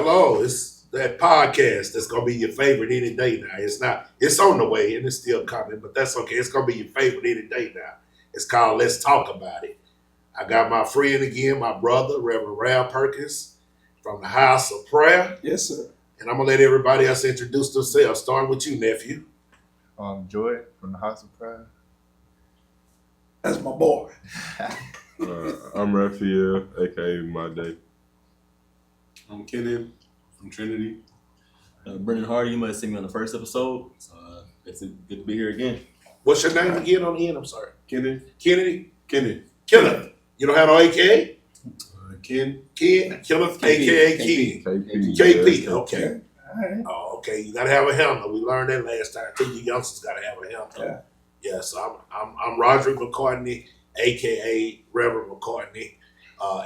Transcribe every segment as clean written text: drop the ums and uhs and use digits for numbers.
Hello, it's that podcast that's gonna be your favorite any day now. It's on the way and it's still coming, but that's okay. It's gonna be your favorite any day now. It's called Let's Talk About It. I got my friend again, my brother, Reverend Raphael Perkins from the House of Prayer. Yes, sir. And I'm gonna let everybody else introduce themselves, starting with you, nephew. Joy from the House of Prayer. That's my boy. I'm Raphael, aka My Day. I'm Kenneth from Trinity. Brendan Hardy, you might have seen me on the first episode. So it's good to be here again. What's your name again on the end? I'm sorry. Kenneth. Kennedy? Kenneth. Kenneth. You don't have no AKA? Ken. Kenneth, aka Ken. KP, okay. All right. Oh, okay. You gotta have a handle. We learned that last time too. You youngsters gotta have a handle. Yeah. So I'm Rodrick McCartney, aka Reverend McCartney,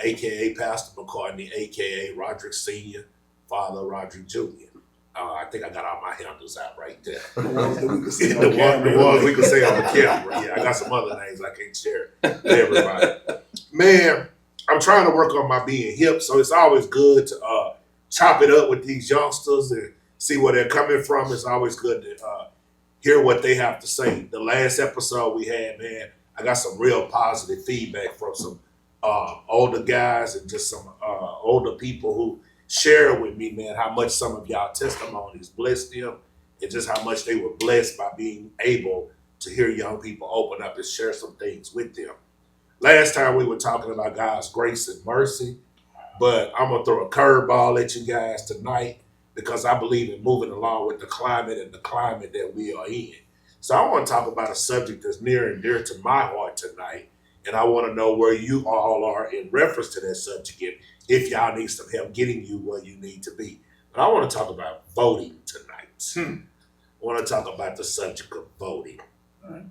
aka Pastor McCartney, aka Rodrick Senior, Father Rodrick Jr. I think I got all my handles out right there. The ones that we can see The on camera. ones we can say on the camera. Yeah, I got some other names I can't share with everybody. Man, I'm trying to work on my being hip, so it's always good to chop it up with these youngsters and see where they're coming from. It's always good to hear what they have to say. The last episode we had, man, I got some real positive feedback from some older guys and just some older people who share with me, man, how much some of y'all testimonies blessed them and just how much they were blessed by being able to hear young people open up and share some things with them. Last time we were talking about God's grace and mercy, but I'm going to throw a curveball at you guys tonight because I believe in moving along with the climate and the climate that we are in. So I want to talk about a subject that's near and dear to my heart tonight, and I want to know where you all are in reference to that subject and if y'all need some help getting you where you need to be. But I want to talk about voting tonight. I want to talk about the subject of voting. All right.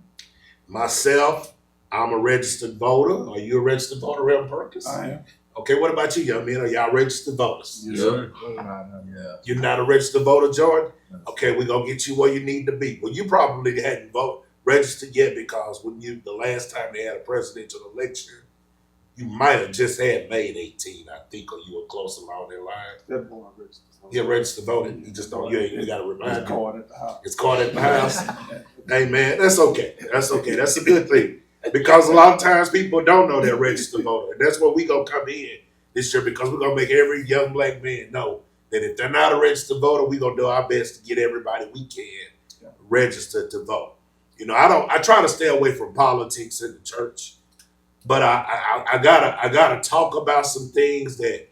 Myself, I'm a registered voter. Are you a registered voter, Reverend Perkins? I am. Okay, what about you, young men? Are y'all registered voters? Yes, sir. Yeah. You're not a registered voter, Jordan? Okay, we're going to get you where you need to be. Well, you probably hadn't registered yet because the last time they had a presidential election, you might have just had made 18, I think, or you were close along that line. That boy registered. You're registered voting. You just don't, you got to remind It's me. caught at the house. It's caught at the house. Hey, man, that's okay. That's okay. That's a good thing. Because a lot of times people don't know they're registered voter. And that's where we going to come in this year because we're going to make every young black man know that if they're not a registered voter, we're going to do our best to get everybody we can registered to vote. You know, I try to stay away from politics in the church, but I gotta talk about some things that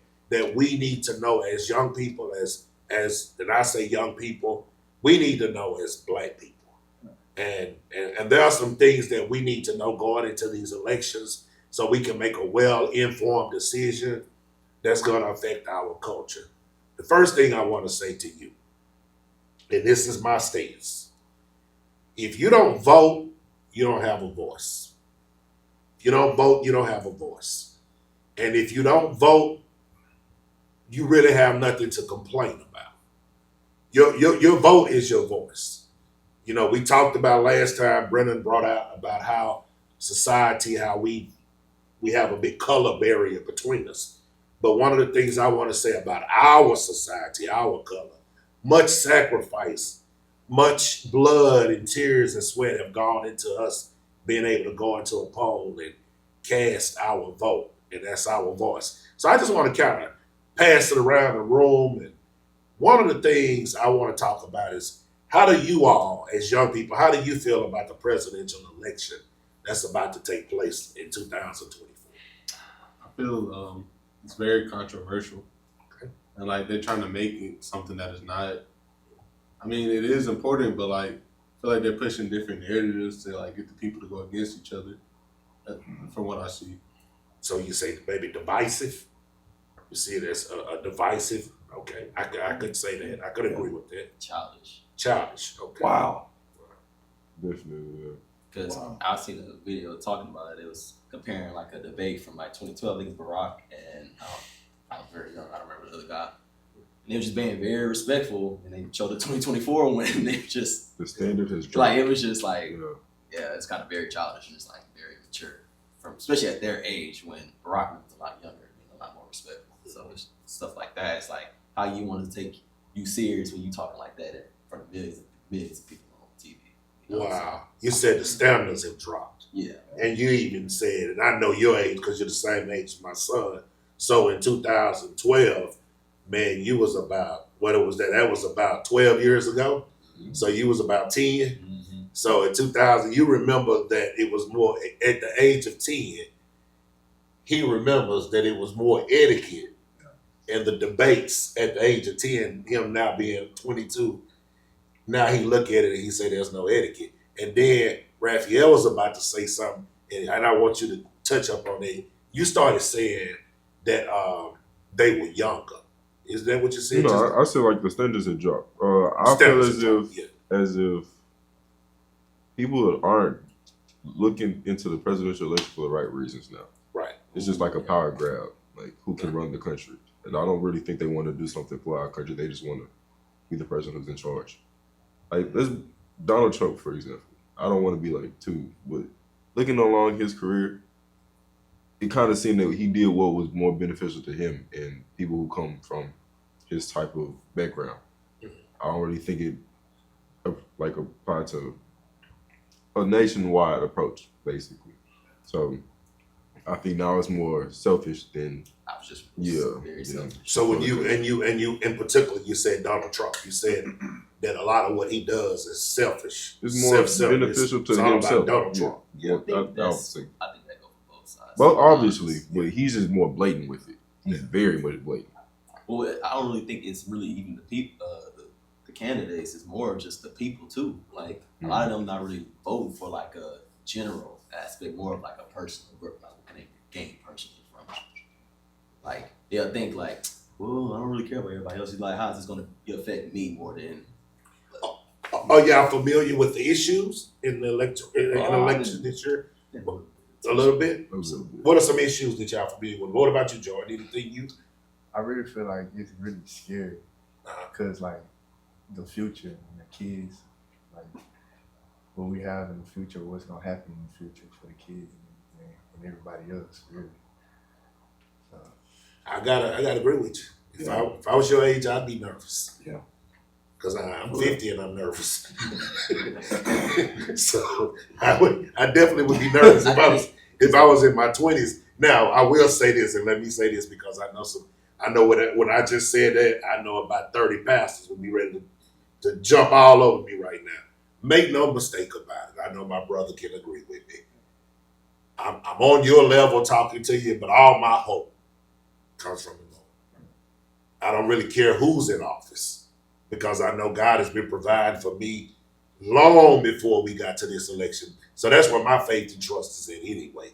we need to know as young people, as and I say young people, we need to know as black people. And there are some things that we need to know going into these elections so we can make a well-informed decision that's going to affect our culture. The first thing I want to say to you, and this is my stance, if you don't vote, you don't have a voice. If you don't vote, you don't have a voice. And if you don't vote, you really have nothing to complain about. Your vote is your voice. You know, we talked about last time, Brennan brought out about how society, how we have a big color barrier between us. But one of the things I want to say about our society, our color, much sacrifice, much blood and tears and sweat have gone into us being able to go into a poll and cast our vote, and that's our voice. So I just want to kind of pass it around the room. And one of the things I want to talk about is, how do you all, as young people, how do you feel about the presidential election that's about to take place in 2024? I feel it's very controversial. Okay. And like they're trying to make it something that is not. I mean, it is important, but like I feel like they're pushing different narratives to like get the people to go against each other. From what I see. So you say maybe divisive? You see it as a divisive? Okay, I could say that. I could agree with that. Childish. Okay. Wow. Definitely, yeah. Because I seen a video talking about it. It was comparing like a debate from like 2012 against Barack and I was very young. I don't remember the other guy. And they were just being very respectful, and they showed the 2024 when they just The standard has dropped. like it was just like Yeah. it's kind of very childish and just like very mature, from especially at their age when Barack was a lot younger, a lot more respectful. So it's stuff like that. It's like how you want to take you serious when you talking like that in front of millions of people on TV. You know what I'm saying? Wow. You said the standards have dropped. Yeah. And you even said, and I know your age because you're the same age as my son. So in 2012, man, you was about, what it was that was about 12 years ago. Mm-hmm. So you was about 10. Mm-hmm. So in 2000, you remember that it was more, at the age of 10, he remembers that it was more etiquette in the debates at the age of 10, him now being 22. Now he look at it and he say there's no etiquette. And then Raphael was about to say something, and I want you to touch up on it. You started saying that they were younger. Is that what you said? I said like the standards have dropped. I feel as if people aren't looking into the presidential election for the right reasons now. Right. It's just like a power grab, like who can run the country. And I don't really think they want to do something for our country. They just want to be the president who's in charge. Like, let's Donald Trump, for example. I don't want to be like too, but looking along his career, it kind of seemed that he did what was more beneficial to him and people who come from his type of background. I don't really think it like applied to a nationwide approach, basically. So I think now it's more selfish than I was just very selfish. So when you in particular, you said Donald Trump. You said that a lot of what he does is selfish. It's more Self-serving. beneficial to It's all himself. about Donald Trump. Yeah, I think I that goes for both sides. Well, obviously, but he's just more blatant with it. He's very much blatant. Well, I don't really think it's really even the people, the candidates. It's more of just the people too. Like a lot of them not really voting for like a general aspect, more of like a personal group, like what can they gain personally from it. Like they'll think like, well, I don't really care about everybody else. It's like, how's this going to affect me more than? Are y'all familiar with the issues in the election this year? A little bit. What are some issues that y'all familiar with? What about you, Jordan? Anything you? I really feel like it's really scary because like the future and the kids, like what we have in the future, what's gonna happen in the future for the kids and everybody else, really. So I gotta agree with you. If I was your age, I'd be nervous. Yeah. Because I'm 50 and I'm nervous. So I definitely would be nervous if I was in my 20s. Now I will say this, and let me say this because I know when I just said that, I know about 30 pastors would be ready to jump all over me right now. Make no mistake about it. I know my brother can agree with me. I'm on your level talking to you, but all my hope comes from the Lord. I don't really care who's in office because I know God has been providing for me long before we got to this election. So that's where my faith and trust is in anyway.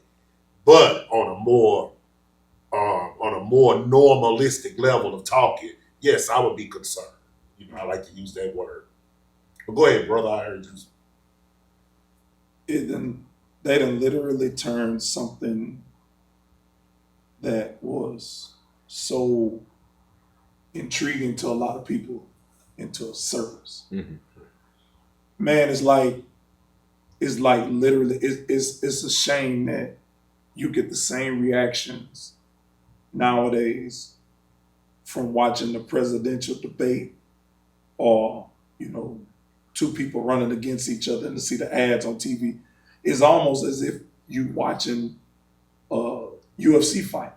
But on a more normalistic level of talking, yes, I would be concerned. I like to use that word. But go ahead, brother. I heard you. They done literally turned something that was so intriguing to a lot of people into a service. Mm-hmm. Man, it's like literally, it's a shame that you get the same reactions nowadays from watching the presidential debate or, two people running against each other and to see the ads on TV. It's almost as if you watching a UFC fight.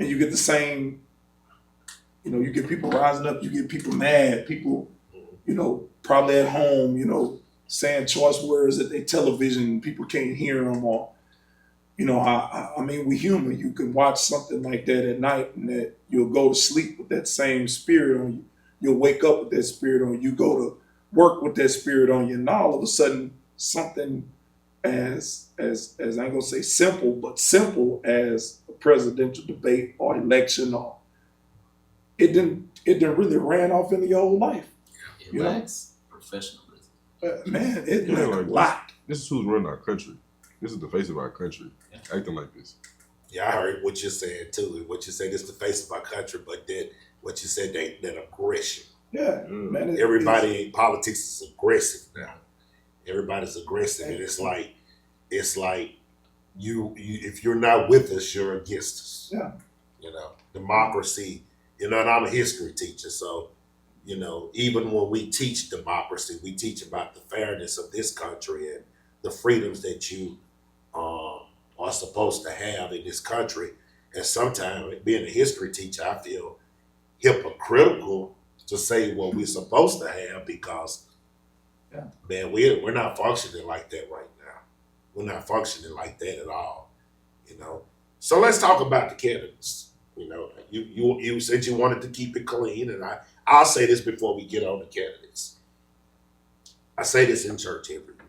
And you get the same, you get people rising up, you get people mad, people, probably at home, saying choice words that they television, people can't hear them or, I mean, we human. You can watch something like that at night and that you'll go to sleep with that same spirit on you. You'll wake up with that spirit on you. You go to work with that spirit on you. And now all of a sudden, something as I ain't gonna say simple, but simple as a presidential debate or election or it didn't really ran off into your whole life. It lacks professionalism. Man, it like a lot. This is who's running our country. This is the face of our country, acting like this. Yeah, I heard what you're saying too. What you said is the face of our country, but then what you said that aggression. Yeah, man. Everybody in politics is aggressive now. Everybody's aggressive, and it's like you if you're not with us, you're against us. Yeah. Democracy You know, and I'm a history teacher, so, you know, even when we teach democracy, we teach about the fairness of this country and the freedoms that you are supposed to have in this country. And sometimes, being a history teacher, I feel hypocritical to say what we're supposed to have because, man, we're not functioning like that right now. We're not functioning like that at all, you know. So let's talk about the candidates. You know, you said you wanted to keep it clean, and I'll say this before we get on the candidates. I say this in church every year.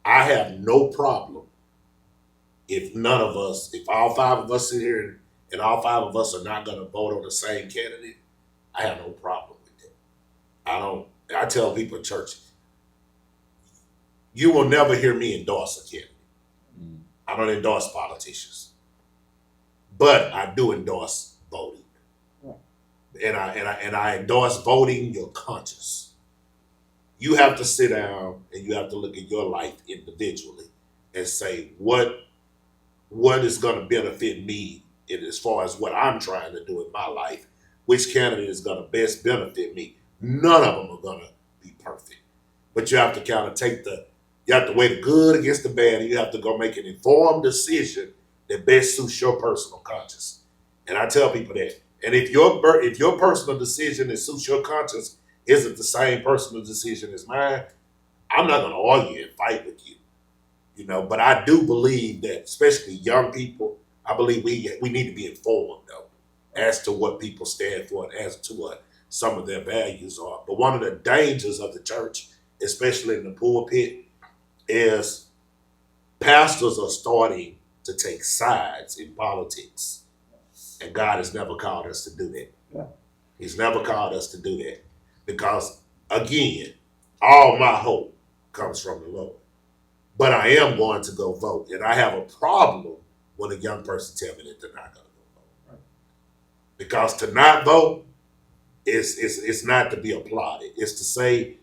I have no problem if all 5 of us sit here and all 5 of us are not going to vote on the same candidate. I have no problem with that. I tell people in church, you will never hear me endorse a candidate. I don't endorse politicians, but I do endorse voting, and I endorse voting your conscience. You have to sit down and you have to look at your life individually and say what is going to benefit me as far as what I'm trying to do in my life. Which candidate is going to best benefit me? None of them are going to be perfect, but you have to kind of you have to weigh the good against the bad, and you have to go make an informed decision that best suits your personal conscience. And I tell people that. And if your personal decision that suits your conscience isn't the same personal decision as mine, I'm not going to argue and fight with you. You know, but I do believe that, especially young people, I believe we need to be informed though, as to what people stand for and as to what some of their values are. But one of the dangers of the church, especially in the pulpit, is pastors are starting to take sides in politics. And God has never called us to do that. Yeah. He's never called us to do that. Because, again, all my hope comes from the Lord. But I am going to go vote. And I have a problem when a young person tells me that they're not going to go vote. Right? Because to not vote is not to be applauded. It's to say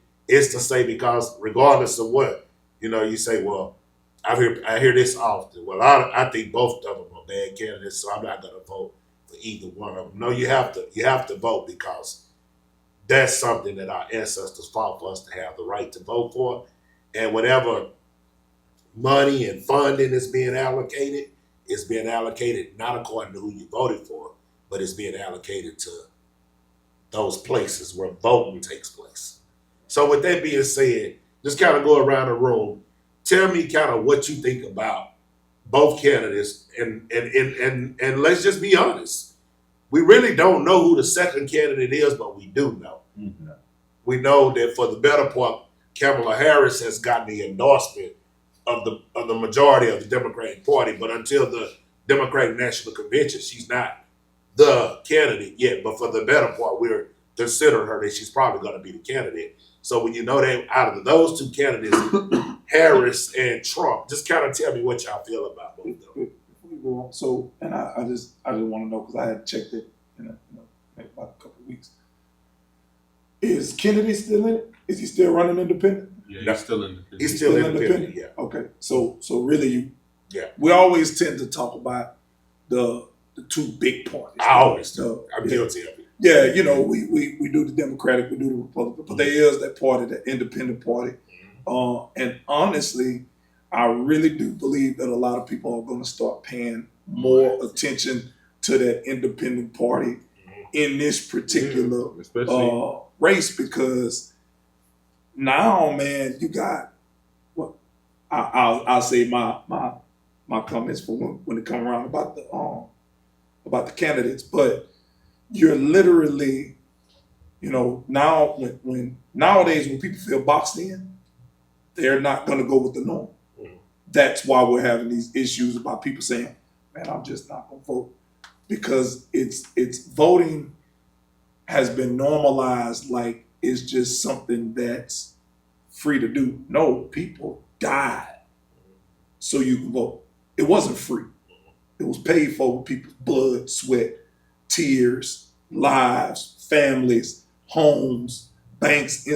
because regardless of what, you know, you say, well, I hear this often. Well, I think both of them are bad candidates, so I'm not going to vote for either one of them. No, you have to vote because that's something that our ancestors fought for us to have the right to vote for. And whatever money and funding is being allocated, it's being allocated not according to who you voted for, but it's being allocated to those places where voting takes place. So with that being said, just kind of go around the room. Tell me kind of what you think about both candidates, and let's just be honest. We really don't know who the second candidate is, but we do know. Mm-hmm. We know that for the better part, Kamala Harris has gotten the endorsement of the majority of the Democratic Party, but until the Democratic National Convention, she's not the candidate yet. But for the better part, we're considering her that she's probably going to be the candidate. So when you know that out of those two candidates, Harris and Trump, just kind of tell me what y'all feel about both of them. Before we go on, so, and I just want to know, because I had checked it in maybe about a couple of weeks. Is Kennedy still in it? Is he still running independent? Yeah, he's still independent. He's still independent, yeah. Okay, so really we always tend to talk about the two big parties. I always do. I'm guilty of it. Yeah, you know, we do the Democratic, we do the Republican, but there is that party, the independent party. And honestly, I really do believe that a lot of people are going to start paying more attention to that independent party in this particular race, because now, man, you got I'll say my comments for when it come around about the candidates, but you're literally, you know, now when nowadays when people feel boxed in, they're not going to go with the norm. That's why we're having these issues about people saying, man, I'm just not going to vote, because it's voting has been normalized like it's just something that's free to do. No, people died so you can vote. It wasn't free. It was paid for with people's blood, sweat, tears, lives, families, homes, banks.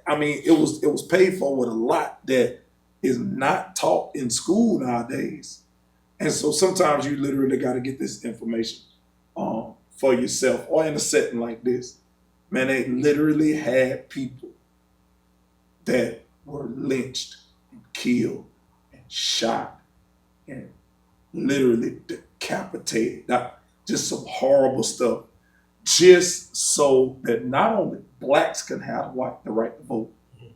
I mean, it was paid for with a lot that is not taught in school nowadays. And so sometimes you literally got to get this information for yourself or in a setting like this, man, they literally had people that were lynched and killed and shot and literally decapitated. Just some horrible stuff. Just so that not only blacks can have the right to vote,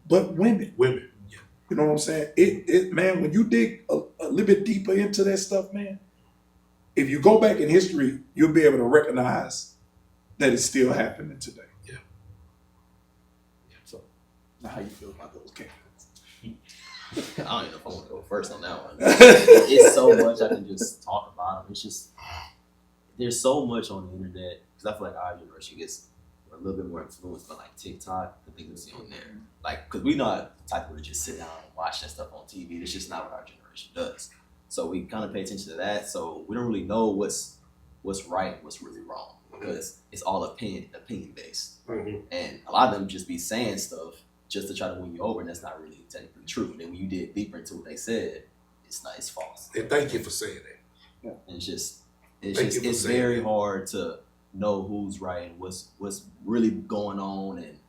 but women. Women. Yeah. You know what I'm saying? It man, when you dig a little bit deeper into that stuff, man, if you go back in history, you'll be able to recognize that it's still happening today. Yeah. So, now how you feel about those candidates? I don't even know if I want to go first on that one. It's so much I can just talk about them. It's just, there's so much on the internet, because I feel like our generation gets a little bit more influenced by like TikTok, the things we see on there. Like, because we're not the type of to just sit down and watch that stuff on TV. It's just not what our generation does. So we kind of pay attention to that. So we don't really know what's right and what's really wrong, because it's all opinion based. Mm-hmm. And a lot of them just be saying stuff just to try to win you over, and that's not really technically true. And then when you dig deeper into what they said, it's false. And thank you for saying that. And it's saying very that. hard to know who's right and what's really going on, and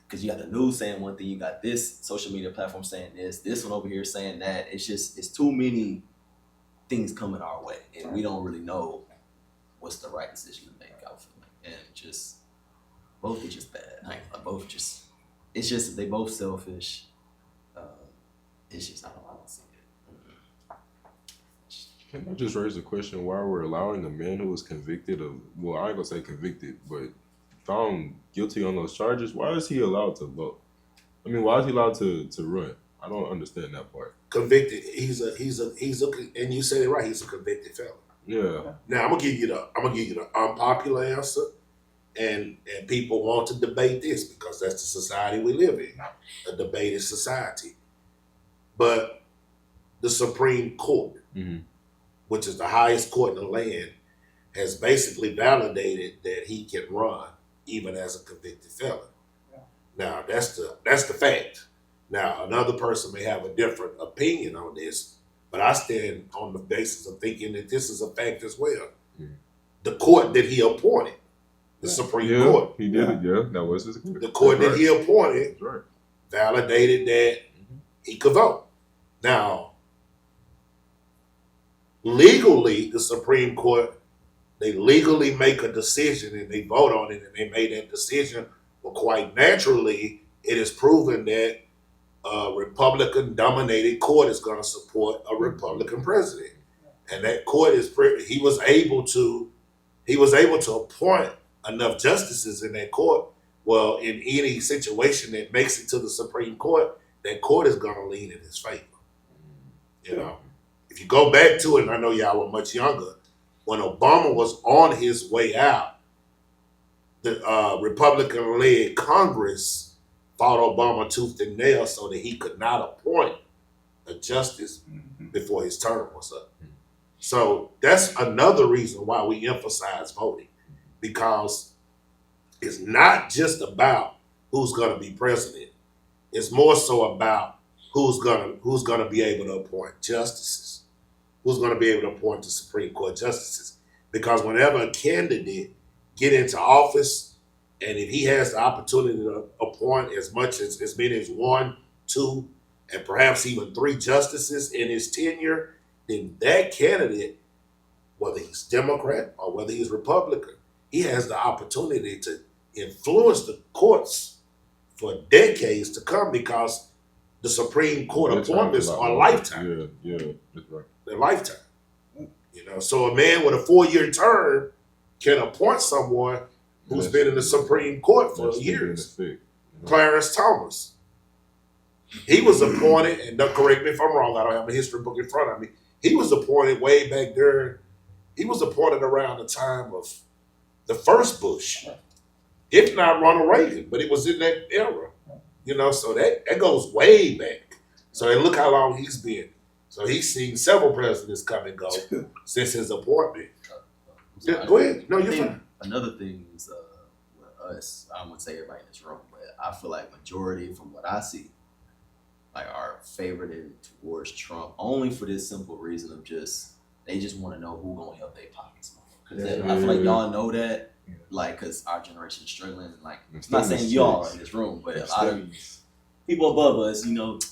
because you got the news saying one thing, you got this social media platform saying this one over here saying that. It's too many things coming our way, and we don't really know what's the right decision to make. I feel like, and just both are just bad. Both just, it's just they both selfish. It's just I don't see it. Can I just raise a question? Why we're allowing a man who was convicted of, well, I ain't gonna say convicted, but found guilty on those charges, why is he allowed to vote? I mean, why is he allowed to run? I don't understand that part. Convicted. He's a, and you said it right. He's a convicted felon. Yeah. Now I'm gonna give you the unpopular answer, and people want to debate this because that's the society we live in, a debated society. But the Supreme Court, which is the highest court in the land, has basically validated that he can run even as a convicted felon. Now that's the fact. Now another person may have a different opinion on this, but I stand on the basis of thinking that this is a fact as well. The court that he appointed, the Supreme Court, he did it. Yeah, that was his court. the court that he appointed, That's right. validated that he could vote. Now, legally, the Supreme Court, they legally make a decision and they vote on it and they made that decision. But quite naturally, it is proven that a Republican-dominated court is going to support a Republican president, and that court he was able to appoint enough justices in that court. Well, in any situation that makes it to the Supreme Court, that court is going to lean in his favor. You know, if you go back to it, and I know y'all were much younger, when Obama was on his way out, the Republican-led Congress fought Obama tooth and nail so that he could not appoint a justice before his term was up. So that's another reason why we emphasize voting, because it's not just about who's going to be president. It's more so about who's gonna be able to appoint justices, who's going to be able to appoint the Supreme Court justices. Because whenever a candidate get into office, and if he has the opportunity to appoint as many as 1, 2, and perhaps even 3 justices in his tenure, then that candidate, whether he's Democrat or whether he's Republican, he has the opportunity to influence the courts for decades to come, because the Supreme Court appointments are lifetime. Yeah, that's right. They're lifetime. You know, so a man with a 4-year term can appoint someone who's been in the Supreme Court for years. Clarence Thomas. He was appointed, and don't correct me if I'm wrong, I don't have a history book in front of me. He was appointed way back there. He was appointed around the time of the first Bush, if not Ronald Reagan, but it was in that era. You know, so that goes way back. So and look how long he's been. So he's seen several presidents come and go since his appointment. Go ahead. No, you're fine. Another thing is with us, I wouldn't say everybody in this room, but I feel like majority from what I see, like are favorited towards Trump only for this simple reason of they just want to know who's gonna help their pockets more. Because I feel like y'all know that, like, because our generation is struggling. Like, It's I'm not still in saying the y'all streets. in this room, but a It's lot of still- people above us,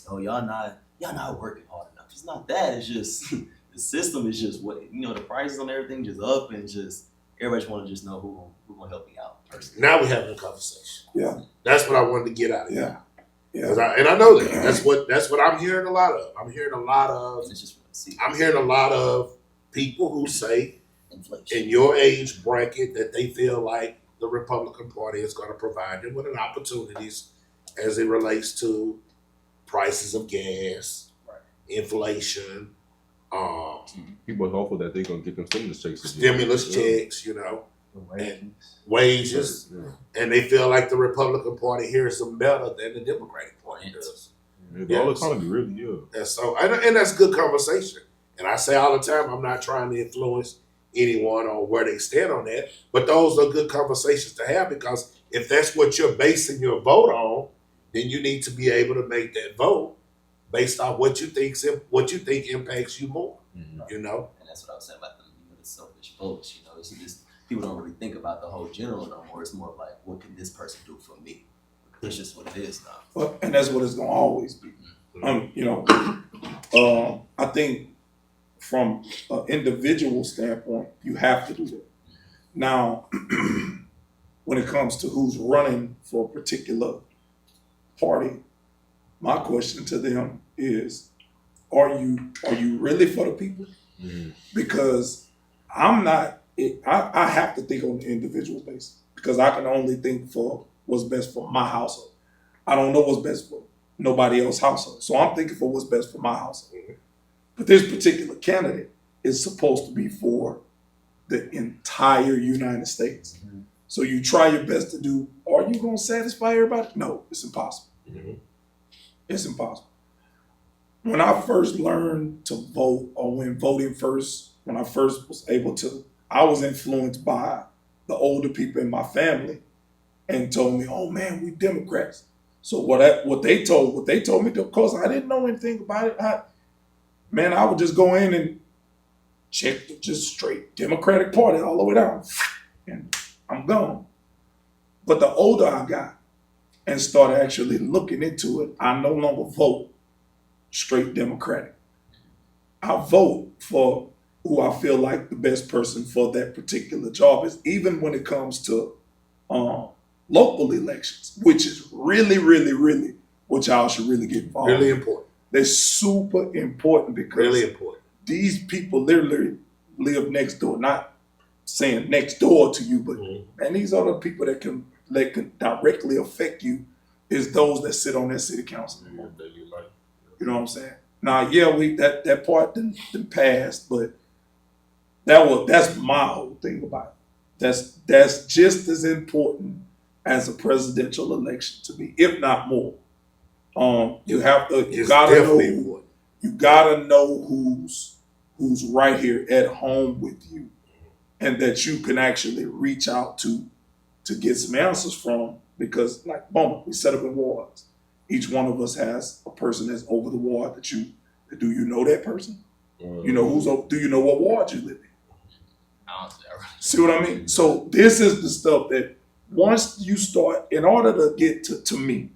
oh, y'all not working hard enough. It's not that. It's just the system is just what the prices on everything just up, and just everybody just want to just know who gonna help me out personally. Now we're having a conversation. Yeah. That's what I wanted to get out of it. Yeah. 'Cause I know that. That's what I'm hearing a lot of. I'm hearing a lot of people who say Inflation. in your age bracket that they feel like the Republican Party is going to provide them with an opportunities as it relates to prices of gas, inflation, People are hopeful that they're gonna get them stimulus checks. stimulus checks, The wages, Yeah. and they feel like the Republican Party hears them better than the Democratic Party does. The whole economy really, yeah. And so, and that's good conversation. And I say all the time, I'm not trying to influence anyone on where they stand on that, but those are good conversations to have, because if that's what you're basing your vote on, then you need to be able to make that vote based on what you think impacts you more. You know, And that's what I was saying about the selfish votes. It's just people don't really think about the whole general no more. It's more like, what can this person do for me? That's just what it is now. Well, and that's what it's gonna always be. I think from an individual standpoint, you have to do that. Now, when it comes to who's running for a particular party, my question to them is, are you really for the people? Because I'm not. I have to think on an individual basis, because I can only think for what's best for my household. I don't know what's best for nobody else's household, so I'm thinking for what's best for my household. But this particular candidate is supposed to be for the entire United States. So you try your best to do. Are you going to satisfy everybody? No, it's impossible. It's impossible. When I first learned to vote, or when I first was able to, I was influenced by the older people in my family and told me, "Oh man, we Democrats." So what they told me, because I didn't know anything about it, I would just go in and check just straight Democratic Party all the way down, and I'm gone. But the older I got and started actually looking into it, I no longer vote straight Democratic. I vote for who I feel like the best person for that particular job is, even when it comes to local elections, which is really, really, really what y'all should really get involved really in. important. They're super important, because Really important. these people literally live next door. Not saying next door to you, but and these are the people that can directly affect you, is those that sit on that city council. You know what I'm saying? Now, yeah, that part didn't pass, but that's my whole thing about it. That's just as important as a presidential election to me, if not more. You It's gotta definitely know important. you gotta know who's right here at home with you, and that you can actually reach out to get some answers from, because like boom, we set up in wards. Each one of us has a person that's over the ward that do you know that person? You know do you know what ward you live in? Honestly, I really See what I mean? So this is the stuff that once you start, in order to get to me,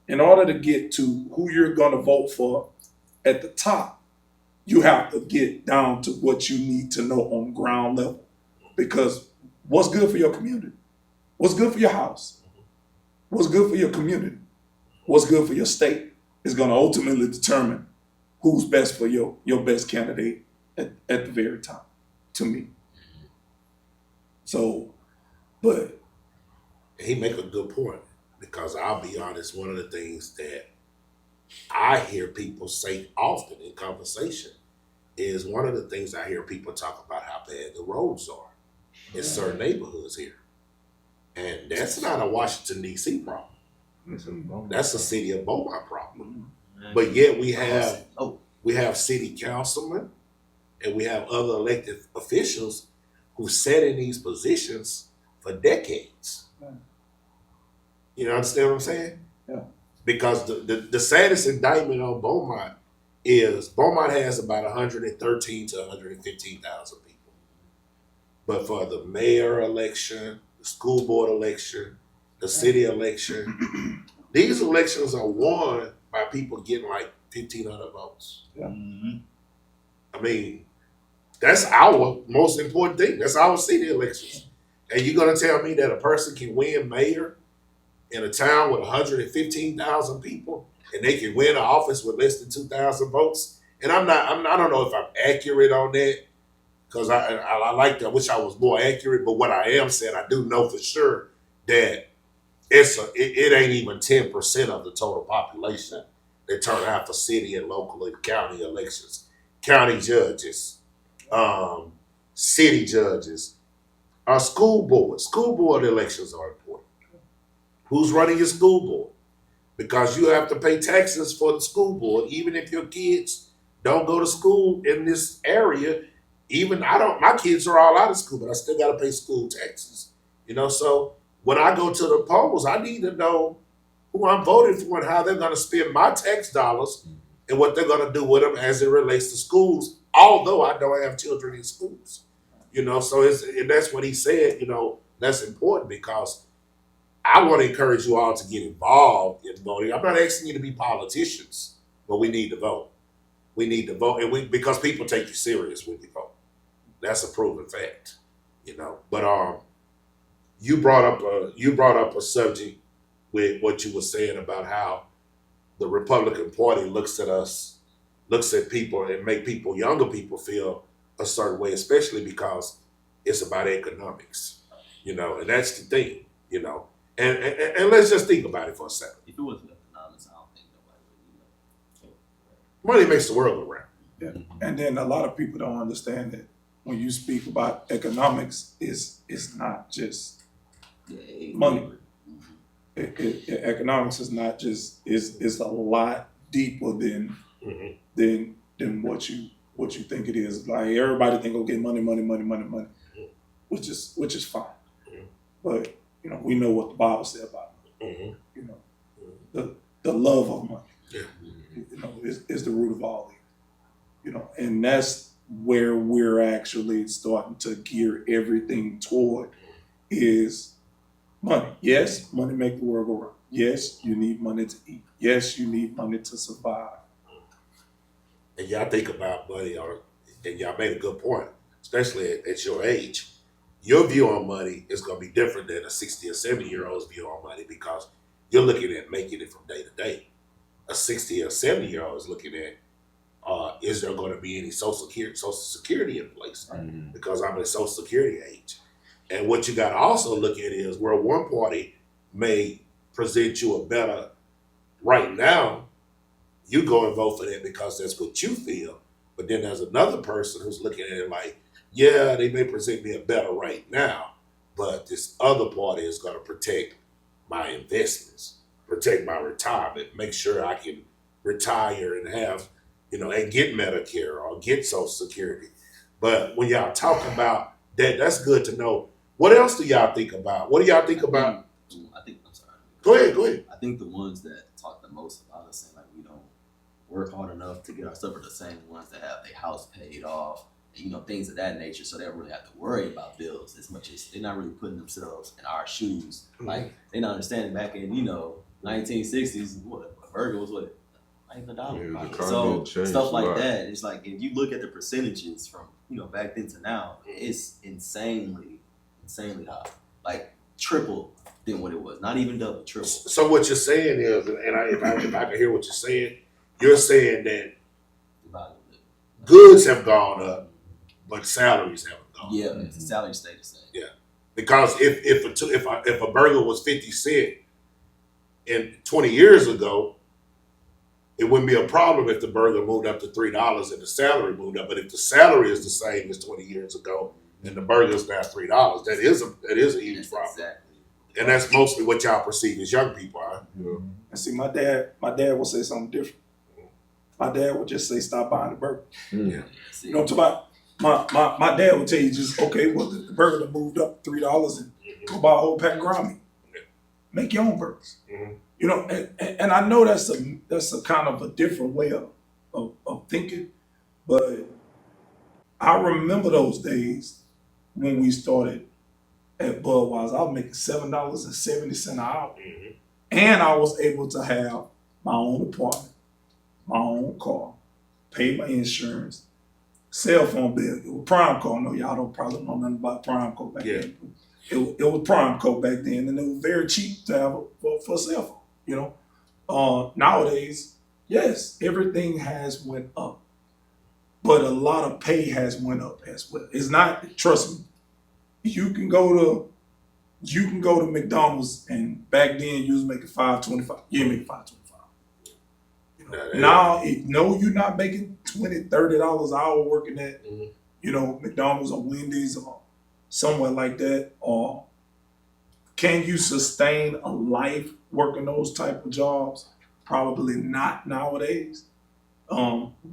in order to get to who you're gonna vote for at the top, you have to get down to what you need to know on ground level. Because what's good for your community? What's good for your house? What's good for your community? What's good for your state is gonna ultimately determine who's best for your best candidate at the very top, to me. So, but He make a good point, because I'll be honest, one of the things that I hear people say often in conversation is, one of the things I hear people talk about how bad the roads are in certain neighborhoods here. And that's not a Washington, D.C. problem. That's a city of Beaumont problem. But yet we have city councilmen and we have other elected officials who sat in these positions for decades. You understand what I'm saying? Yeah. Because the saddest indictment on Beaumont is Beaumont has about 113 to 115,000 people. But for the mayor election, the the school board election, the city election. These elections are won by people getting like 1,500 votes. Mhm. I mean, that's our most important thing. That's our city elections. And you're gonna tell me that a person can win mayor in a town with 115,000 people, and they can win an office with less than 2,000 votes? And I don't know if I'm accurate on that, because I like to, I wish I was more accurate. But what I am saying, I do know for sure that it ain't even 10% of the total population that turn out for city and local and county elections. County judges, city judges, school board elections are important. Who's running your school board? Because you have to pay taxes for the school board, even if your kids don't go to school in this area. Even my kids are all out of school, but I still got to pay school taxes. So when I go to the polls, I need to know who I'm voting for and how they're going to spend my tax dollars and what they're going to do with them as it relates to schools, although I don't have children in schools. So and that's what he said, that's important, because I want to encourage you all to get involved in voting. I'm not asking you to be politicians, but we need to vote. We need to vote, and because people take you serious when you vote. That's a proven fact, But you brought up a subject with what you were saying about how the Republican Party looks at people and make younger people feel a certain way, especially because it's about economics, and that's the thing, And let's just think about it for a second. If it wasn't economics, I don't think nobody would. Money makes the world go round. Yeah. And then a lot of people don't understand that when you speak about economics, it's not just money. Economics is not just it's a lot deeper than than what you think it is. Like everybody think, okay, money, which is fine, but we know what the Bible said about money. The love of money, is the root of all evil. And that's where we're actually starting to gear everything toward is money. Yes, money make the world go round. Yes, you need money to eat. Yes, you need money to survive. And y'all think about money, and y'all made a good point, especially at your age. Your view on money is going to be different than a 60 or 70-year-old's view on money, because you're looking at making it from day to day. A 60 or 70-year-old is looking at, is there going to be any Social Security in place? Because I'm at Social Security age. And what you got to also look at is where one party may present you a better right now, you go and vote for that because that's what you feel. But then there's another person who's looking at it like, yeah, they may present me a better right now, but this other party is going to protect my investments, protect my retirement, make sure I can retire and have, and get Medicare or get Social Security. But when y'all talk about that, that's good to know. What else do y'all think about? What do y'all think about? I'm sorry. Go ahead. I think the ones that talk the most about us saying like we don't work hard enough to get our stuff are the same ones that have their house paid off, and, things of that nature. So they don't really have to worry about bills as much as they're not really putting themselves in our shoes. Like they're not understanding back in 1960s, what a burger was what. Not even $1. So stuff like that. It's like if you look at the percentages from back then to now, it's insanely high. Like triple than what it was. Not even double, triple. So what you're saying is, and if I can hear what you're saying that goods have gone up, but salaries haven't gone up. Yeah, the salaries stay the same. Yeah, because if a burger was 50 cents and 20 years ago, it wouldn't be a problem if the burger moved up to $3 and the salary moved up. But if the salary is the same as 20 years ago and the burger is now $3, that is a huge problem. Exactly. And that's mostly what y'all perceive as young people, huh? Yeah. And see, my dad would say something different. My dad would just say, "Stop buying the burger." Yeah. My dad would tell you just, okay, well the burger moved up $3 and go buy a whole pack of ground meat. Make your own burgers. And I know that's a kind of a different way of thinking, but I remember those days when we started at Budweiser, I was making $7.70 an hour. Mhm. And I was able to have my own apartment, my own car, pay my insurance, cell phone bill. It was Primeco. I know y'all don't probably know nothing about Primeco back Yeah. then. It was Primeco back then, and it was very cheap to have for a cell phone, you know. Nowadays, yes, everything has went up, but a lot of pay has went up as well. It's not, trust me, you can go to McDonald's, and back then you was making $5.25. You ain't making $5.25. Now, no, you're not making $20, $30 an hour working at, Mhm. you know, McDonald's or Wendy's or somewhere like that. Or can you sustain a life working those type of jobs? Probably not nowadays.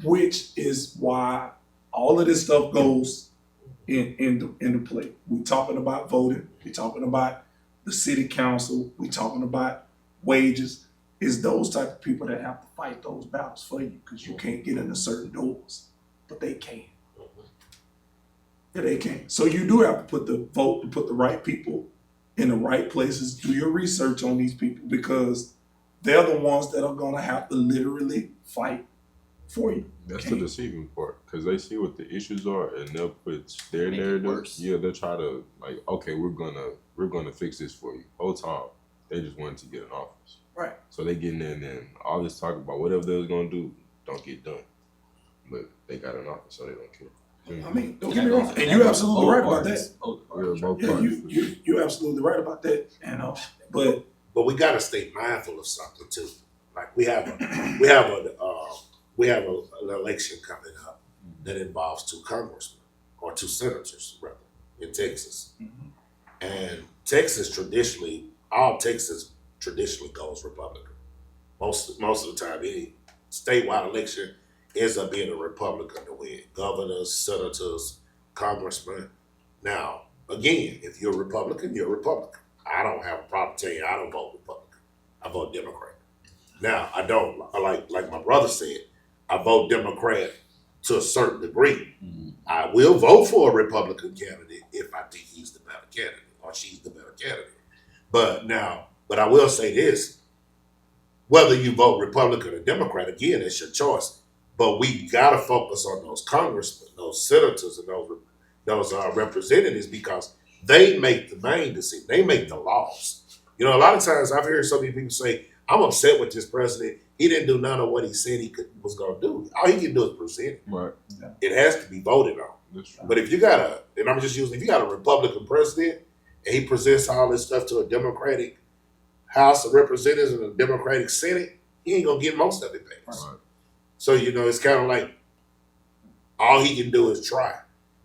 Which is why all of this stuff goes into play. We're talking about voting. We're talking about the city council. We're talking about wages. It's those type of people that have to fight those battles for you, because you can't get into certain doors, but they can. Yeah, they can. So you do have to put the vote and put the right people in the right places. Do your research on these people, because they're the ones that are gonna have to literally fight for you. That's Okay. the deceiving part, because they see what the issues are and they'll put their Make it narrative. worse. Yeah, they'll try to like, okay, we're gonna fix this for you. Whole time they just wanted to get in office. Right. So they getting in and all this talk about whatever they was gonna do don't get done. But they got in office, so they don't care. I mean, don't get me wrong, and you're absolutely right about that. We're both Yeah, parties. you're absolutely right about that. And but But we got to stay mindful of something too. Like we have an election coming up that involves 2 congressmen or 2 senators, rather, in Texas. And all Texas traditionally goes Republican. Most of the time, any statewide election ends up being a Republican to win. Governors, senators, congressmen. Now, again, if you're a Republican, you're a Republican. I don't have a problem telling you I don't vote Republican. I vote Democrat. Now, I don't, like my brother said, I vote Democrat to a certain degree. I will vote for a Republican candidate if I think he's the better candidate or she's the better candidate. But I will say this, whether you vote Republican or Democrat, again, it's your choice. But we gotta focus on those congressmen, those senators, and those representatives, because they make the main decision. They make the laws. You know, a lot of times I've heard so many people say, "I'm upset with this president. He didn't do none of what he said was gonna do. All he can do is present. Right. It has to be voted on." That's true. But if you got a Republican president and he presents all this stuff to a Democratic House of Representatives and a Democratic Senate, he ain't gonna get most of it passed. Right. So, you know, it's kind of like all he can do is try,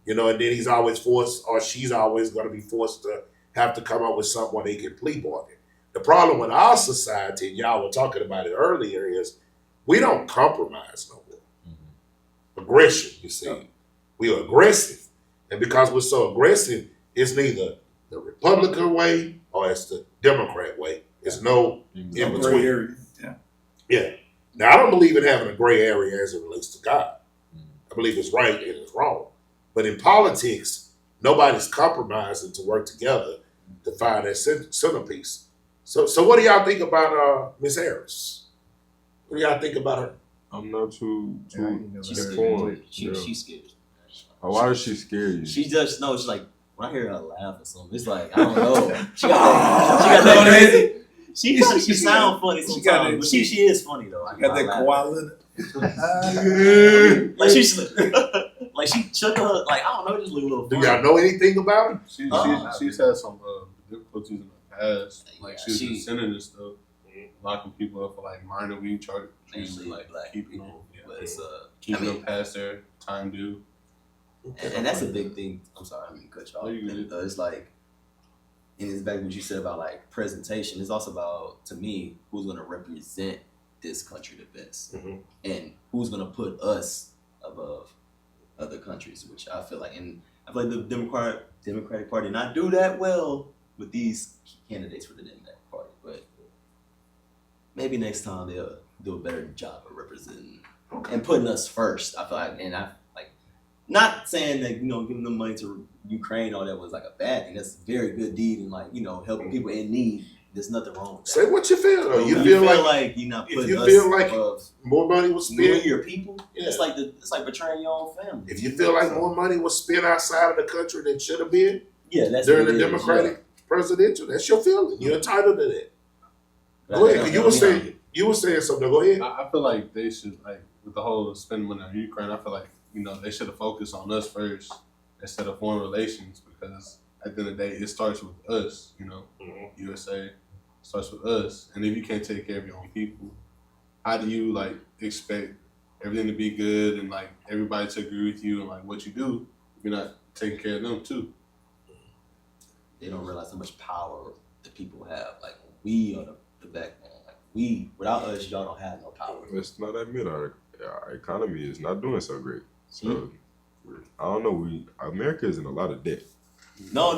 you know, and then he's always forced, or she's always going to be forced to have to come up with something where they can plea bargain. The problem with our society, and y'all were talking about it earlier, is we don't compromise no more. Aggression, you see. We are aggressive. And because we're so aggressive, it's neither the Republican way or it's the Democrat way. It's no in gray between. area. Yeah. Yeah. Now, I don't believe in having a gray area as it relates to God. I believe it's right and it's wrong. But in politics, nobody's compromising to work together to find that centerpiece. So what do y'all think about Miss Harris? What do y'all think about her? I'm not too She's informed. she's scared. Why does she scare you? She just knows. She's like, when I hear her laugh or something, it's like, I don't know. She got that crazy. She sound funny sometimes, but she is funny though. Got that koala. Like she shook her, like, I don't know, just look a little Do funny. y'all know anything about her? She's had some difficulties in the past. Like she was she- dissenting and stuff, locking people up for like minor weed charges. Mainly like black keeping people, them, but it's keeping I mean- them past their time due. and that's a big thing. I'm sorry, I mean cut you off. No, you good. It's like, and it's back to what you said about like presentation. It's also about, to me, who's going to represent this country the best, and who's going to put us above other countries. Which I feel like, the Democratic Party not do that well with these candidates for the Democratic Party, but maybe next time they'll do a better job of representing and putting us first. I feel like, and not saying that giving them money to Ukraine or that was like a bad thing. That's a very good deed and helping people in need. There's nothing wrong with that. Say what you feel though. So You you feel feel like like you're not if putting you us feel like above more money was you and spent. your people. Yeah. It's like betraying your own family. If you feel like more money was spent outside of the country than should have been That's during what the it is, Democratic presidential, that's your feeling. You're entitled to that. yeah. Go ahead. 'Cause you were saying something. Go ahead. I feel like they should with the whole spending money on Ukraine. I feel like they should have focused on us first instead of foreign relations because at the end of the day it starts with us. USA starts with us, and if you can't take care of your own people, how do you expect everything to be good and everybody to agree with you and what you do if you're not taking care of them too? They don't realize how much power the people have. We are the backbone. Without us, y'all don't have no power. Let's not admit our economy is not doing so great. So I don't know. America is in a lot of debt. No,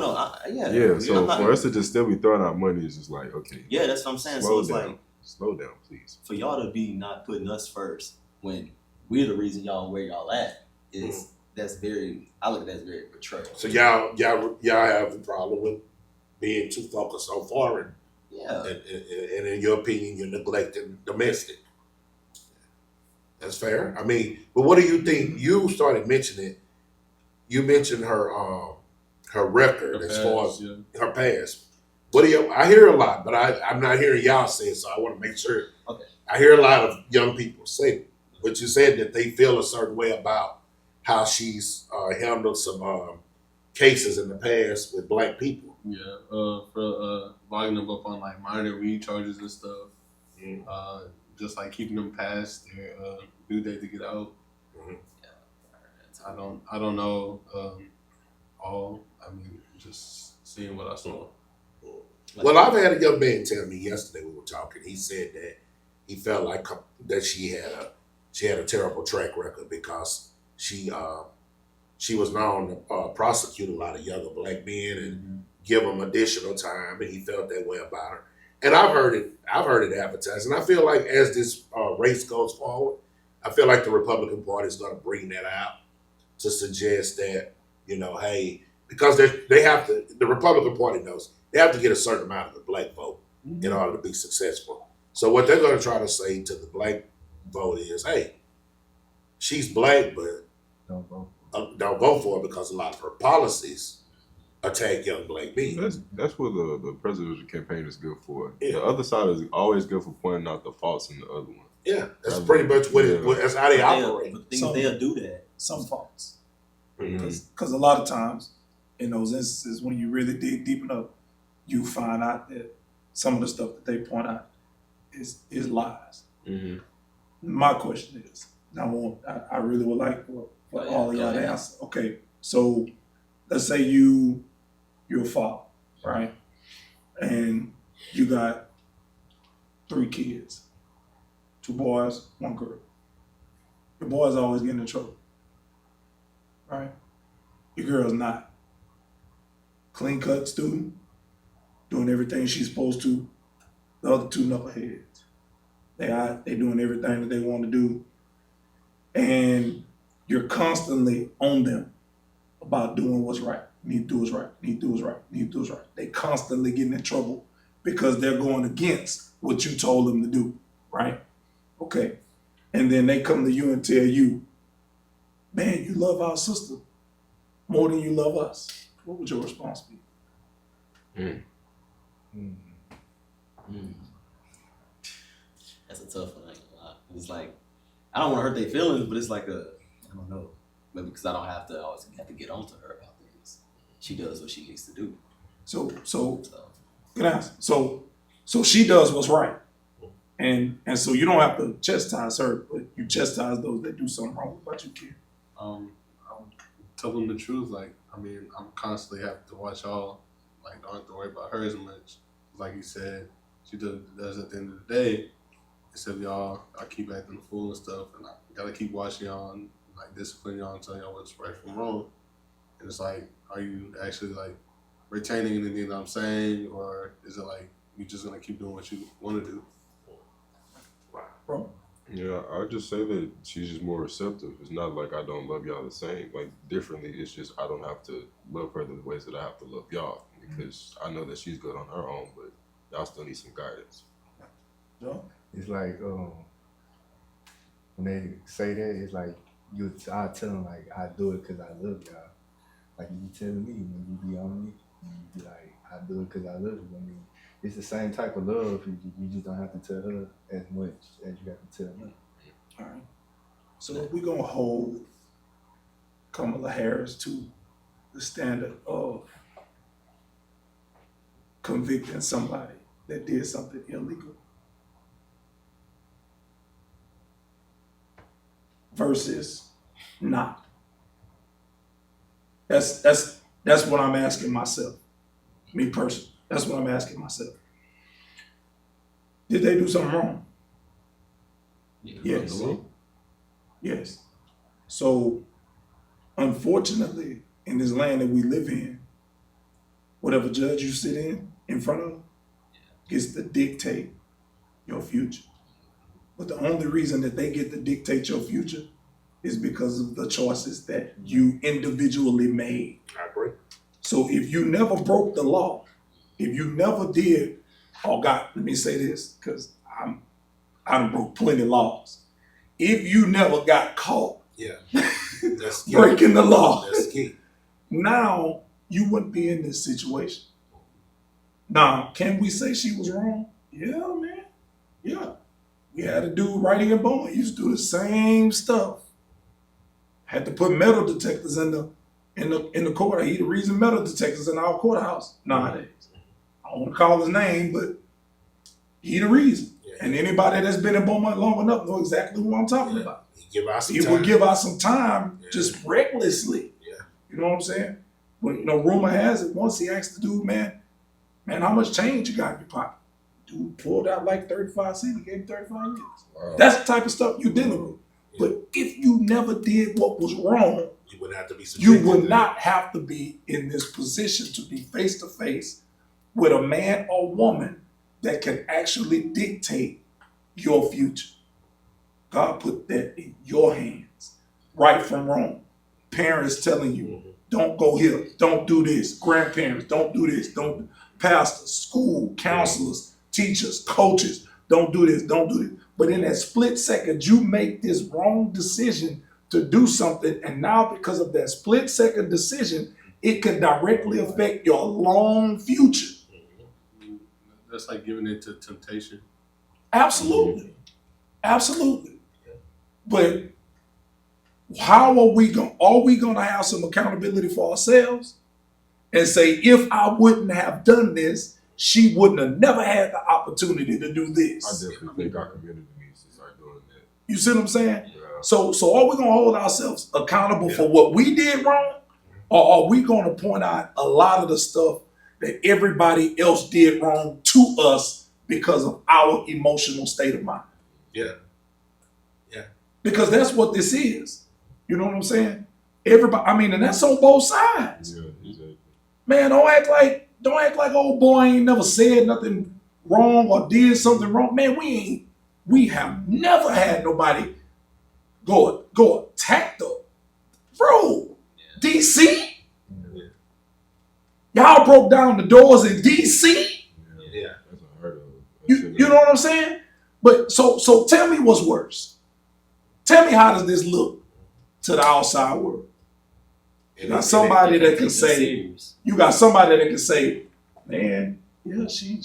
Yeah. So for us to just still be throwing out money is just okay. Yeah, that's what I'm saying. Slow So it's down. Slow down, please. for y'all to be not putting us first when we're the reason y'all where y'all at is that's very. I look at that as very betrayal. So y'all have a problem with being too focused on foreign, Yeah. and in your opinion, you're neglecting domestic. That's fair. I mean, but what do you think? You started mentioning. You mentioned her record as far as her past. What do you? I hear a lot, but I'm not hearing y'all say it, so I want to make sure. Okay. I hear a lot of young people say it, but you said that they feel a certain way about how she's handled some cases in the past with black people. Yeah, for locking them up on minor weed charges and stuff. Just keeping them past their due date to get out. I don't know all. I mean, just seeing what I saw. Well, I've had a young man tell me yesterday we were talking. He said that he felt like that she had a terrible track record because she was known to prosecute a lot of younger black men and give them additional time, and he felt that way about her. And I've heard it advertised, and I feel like as this race goes forward, I feel like the Republican Party is going to bring that out to suggest that hey, because they have to. The Republican Party knows they have to get a certain amount of the black vote in order to be successful. So what they're going to try to say to the black vote is, hey, she's black, but don't vote for her because a lot of her policies attack young black men. That's what the presidential campaign is good for. Yeah. The other side is always good for pointing out the faults in the other one. Yeah, that's pretty much that's how they operate. But the thing is, they'll do that. Some faults. Mm-hmm. Because a lot of times, in those instances, when you really dig deep enough, you find out that some of the stuff that they point out is lies. My question is, I really would like for all of y'all to answer. Okay, so let's say you're a father, right? And you got 3 kids, 2 boys, 1 girl. Your boy's always getting in trouble, right? Your girl's not. Clean cut student, doing everything she's supposed to. The other 2 knuckleheads. They doing everything that they want to do. And you're constantly on them about doing what's right. Need to do what's right. Need to do what's right. Need to do what's right. They constantly getting in trouble because they're going against what you told them to do, right? Okay. And then they come to you and tell you, man, you love our sister more than you love us. What would your response be? That's a tough one. It's I don't want to hurt their feelings, but it's I don't know. Maybe because I don't have to always have to get on to her about things. She does what she needs to do. So good answer. So she does what's right. And so you don't have to chastise her, but you chastise those that do something wrong. What about you, kid? I'm tell them the truth. I'm constantly having to watch y'all. Don't have to worry about her as much. Like you said, she does at the end of the day. Instead of y'all, I keep acting a fool and stuff, and I gotta keep watching y'all and discipline y'all and telling y'all what's right from wrong. And it's are you actually retaining anything that I'm saying, or is it you just gonna keep doing what you want to do? Bro? Yeah, I would just say that she's just more receptive. It's not like I don't love y'all the same, like differently. It's just I don't have to love her the ways that I have to love y'all because I know that she's good on her own, but y'all still need some guidance. It's like when they say that, it's like I tell them like I do it because I love y'all. Like you be telling me when you be on me, you be like I do it because I love you. I mean, it's the same type of love. You just don't have to tell her as much as you have to tell me. All right. So we're gonna hold Kamala Harris to the standard of convicting somebody that did something illegal versus not. That's what I'm asking myself. Me personally. That's what I'm asking myself. Did they do something wrong? Yes. Yes. So, unfortunately, in this land that we live in, whatever judge you sit in front of, gets to dictate your future. But the only reason that they get to dictate your future is because of the choices that you individually made. I agree. So if you never broke the law, if you never did, oh God, let me say this, because I done broke plenty of laws. If you never got caught That's key. breaking the law, That's key. now you wouldn't be in this situation. Now, can we say she was wrong? Yeah, man. Yeah. We had a dude right here in Beaumont. He used to do the same stuff. Had to put metal detectors in the court. He the reason metal detectors in our courthouse nowadays. I don't want to call his name, but he the reason. Yeah. And anybody that's been in Beaumont long enough know exactly who I'm talking about. He would give out some time just recklessly. Yeah. You know what I'm saying? When rumor has it, once he asked the dude, man, how much change you got in your pocket? Dude pulled out like 35 cents. He gave him 35 years. Wow. That's the type of stuff you're dealing with. But if you never did what was wrong, You wouldn't have to be you subjected would to not have to be in this position to be face to face with a man or woman that can actually dictate your future. God put that in your hands, right from wrong. Parents telling you, don't go here, don't do this. Grandparents, don't do this. Don't. Pastors, school, counselors, teachers, coaches, don't do this, don't do this. But in that split second, you make this wrong decision to do something, and now because of that split second decision, it can directly affect your long future. That's like giving it to temptation. Absolutely. Absolutely. But how are we going to have some accountability for ourselves and say, if I wouldn't have done this, she wouldn't have never had the opportunity to do I this? definitely think our community needs to start doing that. You see what I'm saying? Yeah. So are we going to hold ourselves accountable for what we did wrong? Or are we going to point out a lot of the stuff that everybody else did wrong to us because of our emotional state of mind? Yeah. Yeah. Because that's what this is. You know what I'm saying? Everybody, and that's on both sides. Yeah, exactly. Man, don't act like old boy ain't never said nothing wrong or did something wrong. Man, we have never had nobody go attack the bro. DC? Yeah. Y'all broke down the doors in DC? Yeah. That's unheard of. You know what I'm saying? But so tell me what's worse. Tell me, how does this look to the outside world? You got somebody that can say, man, yeah, when she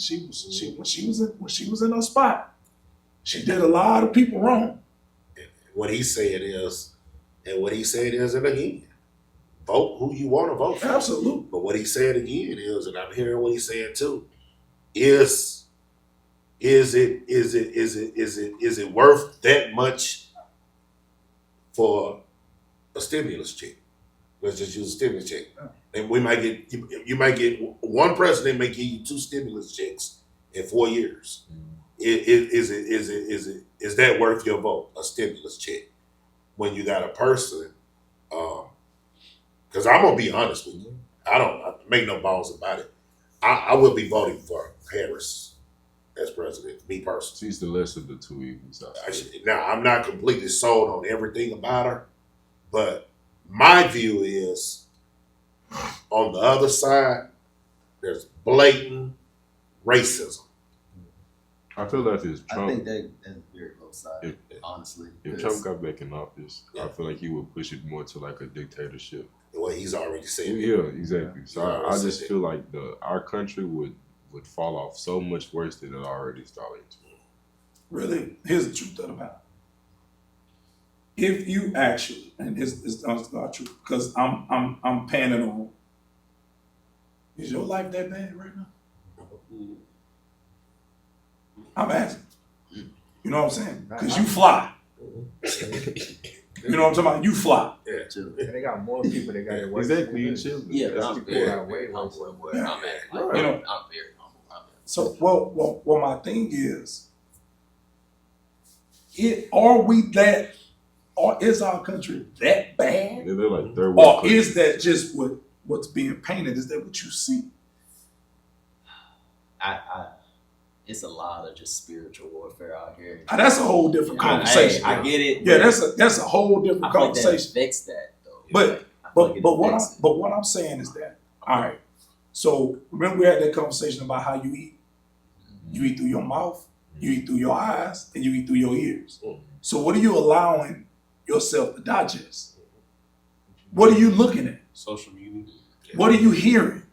was in her spot, she did a lot of people wrong. What he said is, and again, vote who you want to vote for. Absolutely. But what he said again is, and I'm hearing what he said too, is it worth that much for a stimulus check? Let's just use a stimulus check. And we might get, you might get one president may give you 2 stimulus checks in 4 years. Is that worth your vote? A stimulus check when you got a person? Because I'm gonna be honest with you, I make no balls about it. I will be voting for Harris as president. Me personally. She's the less of the two evils. Now, I'm not completely sold on everything about her, but my view is on the other side, there's blatant racism. I feel like if I Trump, think that's very low side, honestly. if Trump got back in office, I feel like he would push it more to like a dictatorship. Well, he's already said it. Yeah, exactly. So Yeah, I just feel like our country would fall off so much worse than it already started. Really, here's the truth of the matter. If you actually, and it's not true, because I'm panning on. Is your life that bad right now? I'm asking. You know what I'm saying? Because you fly. You know what I'm talking about? You fly. And they got more people that got it worse. Exactly, you chill. Yeah, but I'm very way worse. humble. Yeah. I'm You know, very humble. so well my thing is, are we that, or is our country that bad? Yeah, they're like third world Or country. is that just what's being painted? Is that what you see? It's a lot of just spiritual warfare out here. That's a whole different conversation. I get it. Yeah, that's a whole different I feel like that conversation. affects that though. But I feel like it affects it. what I'm saying is that, all right. So remember we had that conversation about how you eat. You eat through your mouth, you eat through your eyes, and you eat through your ears. So what are you allowing yourself to digest? What are you looking at? Social media. What are you hearing?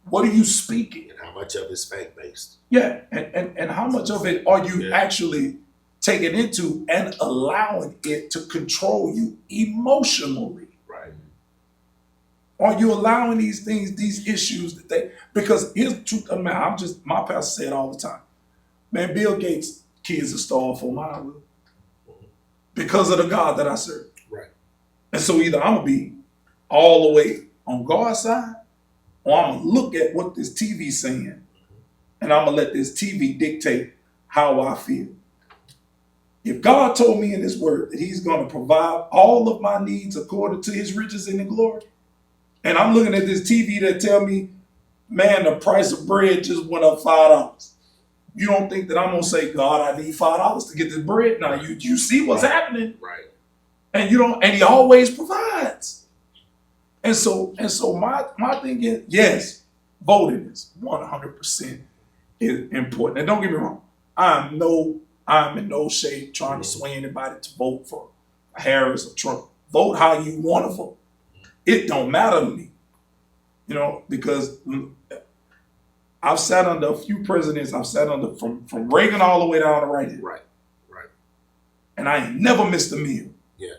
What are you speaking? And how much of it's fact based? Yeah, and how much of it are you actually taking into and allowing it to control you emotionally? Right. Are you allowing these things, these issues because here's the truth, man, my pastor said all the time, man, Bill Gates' kids are starved for mine will. Because of the God that I serve. Right. And so either I'm gonna be all the way on God's side, or I'm gonna look at what this TV's saying, and I'm gonna let this TV dictate how I feel. If God told me in His Word that He's gonna provide all of my needs according to His riches and in glory, and I'm looking at this TV that tell me, man, the price of bread just went up $5. You don't think that I'm gonna say, God, I need $5 to get this bread? Now you see what's happening, Right. and and He always provides. And so my thing is, yes, voting is 100% important. And don't get me wrong, I'm in no shape trying to sway anybody to vote for Harris or Trump. Vote how you want to vote. It don't matter to me, because I've sat under a few presidents. I've sat under from Reagan all the way down to right here. Right. And I ain't never missed a meal. Yeah.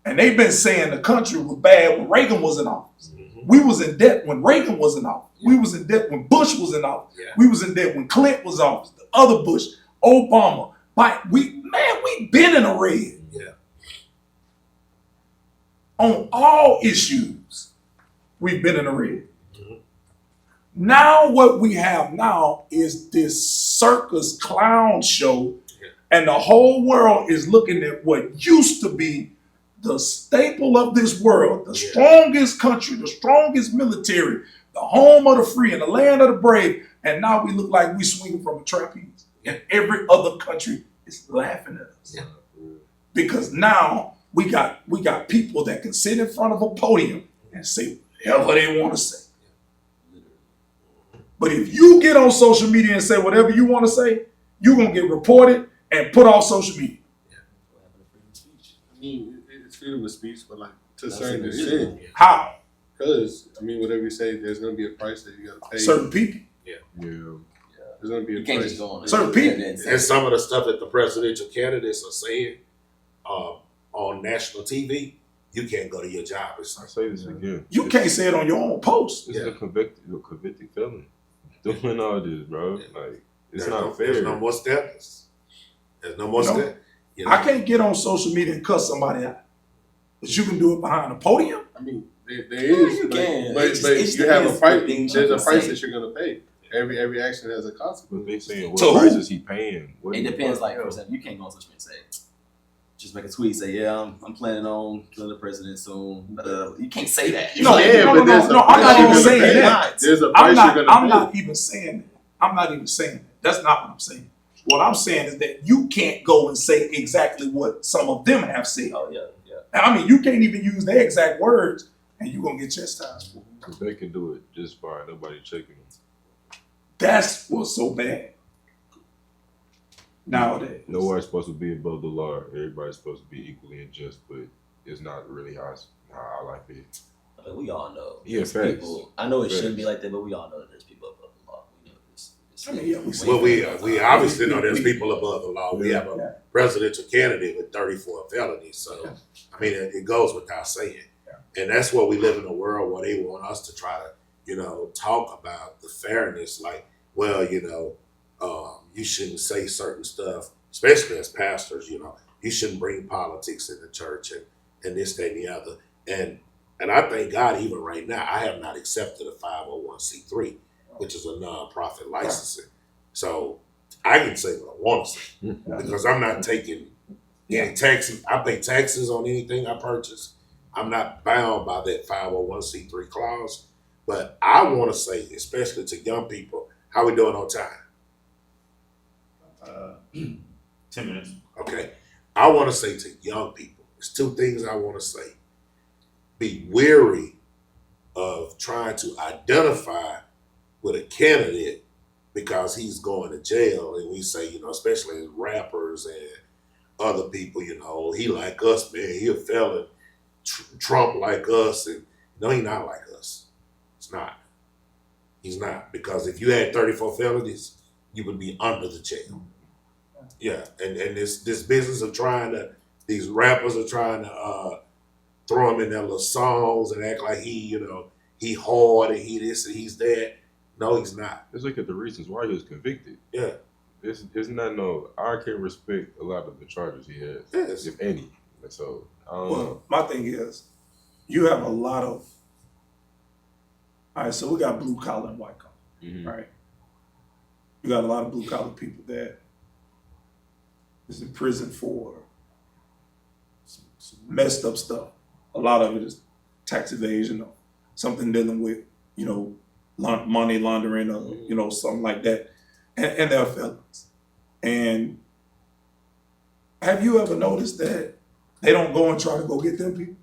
And they've been saying the country was bad when Reagan was in office. Mm-hmm. We was in debt when Reagan was in office. Yeah. We was in debt when Bush was in office. Yeah. We was in debt when Clinton was in office. The other Bush, Obama. We been in the red. Yeah. On all issues, we've been in the red. Mm-hmm. Now what we have now is this circus clown show, and the whole world is looking at what used to be the staple of this world, the strongest country, the strongest military, the home of the free and the land of the brave, and now we look like we swinging from a trapeze, and every other country is laughing at us. Yeah. Because now we got people that can sit in front of a podium and say whatever they want to say. But if you get on social media and say whatever you want to say, you're going to get reported and put off social media. I mean, it's freedom of speech, but like to a certain extent. How? Because, whatever you say, there's going to be a price that you got to pay. Certain people. Yeah. There's going to be a You can't price. just go on Certain people. And some of the stuff that the presidential candidates are saying on national TV, you can't go to your job. I say this again. You can't say it on your own post. It's a convicted felon doing all this, bro. Like, it's not fair. There's no more steps. There's no more steps. I can't get on social media and cuss somebody out. But you can do it behind a podium. There is, you can. but you have a price. There's a price that you're going to pay. Every action has a consequence. But they saying To what who? price is he paying? It depends. Like, for example, you can't go on social media and say, just make a tweet, say, yeah, I'm planning on killing the president soon. But you can't say that. No, I'm not even saying that. There's a price you're going to pay. I'm not even saying that. I'm not even saying that. That's not what I'm saying. What I'm saying is that you can't go and say exactly what some of them have said. Oh yeah. I mean, you can't even use their exact words, and you're gonna get chastised. Because they can do it just fine. Nobody checking them. That's what's so bad nowadays. Nobody's supposed to be above the law. Everybody's supposed to be equally unjust, but it's not really how I like it. I mean, we all know. Yeah, there's facts. people. I know it Facts. shouldn't be like that, but we all know that there's people above the law. We know this. I mean, yeah, We obviously know there's people above the law. We have a presidential candidate with 34 felonies. So, I mean, it goes without saying. And that's where we live in a world where they want us to try to, talk about the fairness. Like, well, you shouldn't say certain stuff, especially as pastors, you shouldn't bring politics in the church and this, that, and the other. And I thank God even right now, I have not accepted a 501c3, which is a nonprofit licensing. So I can say what I want to say because I'm not taking any taxes. I pay taxes on anything I purchase. I'm not bound by that 501c3 clause. But I want to say, especially to young people, how we doing on time? 10 minutes. Okay. I want to say to young people, there's two things I want to say. Be wary of trying to identify with a candidate because he's going to jail. And we say, especially as rappers and other people, he like us, man. He a felon. Trump like us. And no, he not like us. It's not. He's not. Because if you had 34 felonies, you would be under the jail. Yeah. And this business of these rappers are trying to throw him in their little songs and act like he hard and he this and he's that. No, he's not. Let's look at the reasons why he was convicted. Yeah. It's not I can respect a lot of the charges he has, Yes. if any. So I don't know. Well, my thing is, you have a lot of. All right, so we got blue collar and white collar, right? You got a lot of blue collar people that is in prison for some messed up stuff. A lot of it is tax evasion or something dealing with, money laundering or, something like that. And they're felons. And have you ever noticed that they don't go and try to go get them people?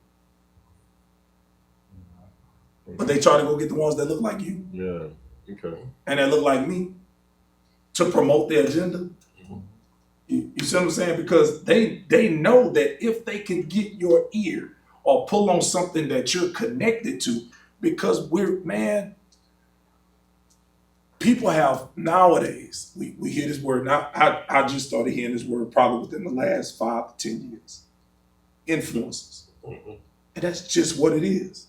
But they try to go get the ones that look like you. Yeah. Okay. And that look like me to promote their agenda. You see what I'm saying? Because they know that if they can get your ear or pull on something that you're connected to, because people have nowadays, we hear this word, now I just started hearing this word probably within the last 5 to 10 years. Influencers. And that's just what it is.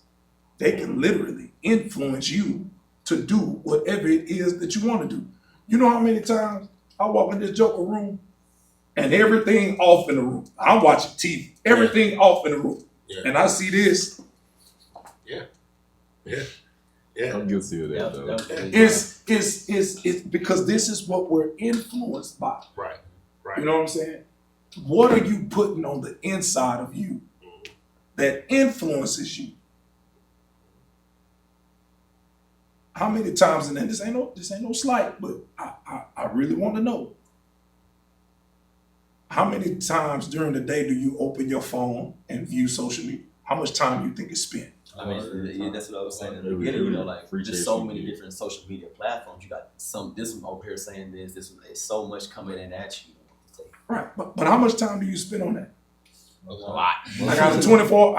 They can literally influence you to do whatever it is that you want to do. You know how many times I walk in this Joker room and everything off in the room. I'm watching TV. Everything off in the room. Yeah. And I see this. Yeah. I'm guilty of that though. It's because this is what we're influenced by. Right. You know what I'm saying? What are you putting on the inside of you that influences you? How many times, and then this ain't no slight, but I really want to know. How many times during the day do you open your phone and view social media? How much time do you think is spent? I mean, that's what I was saying in the beginning. There's so many different social media platforms. You got this one over here saying this. There's so much coming in at you. Right, but how much time do you spend on that? A lot. Like out of 24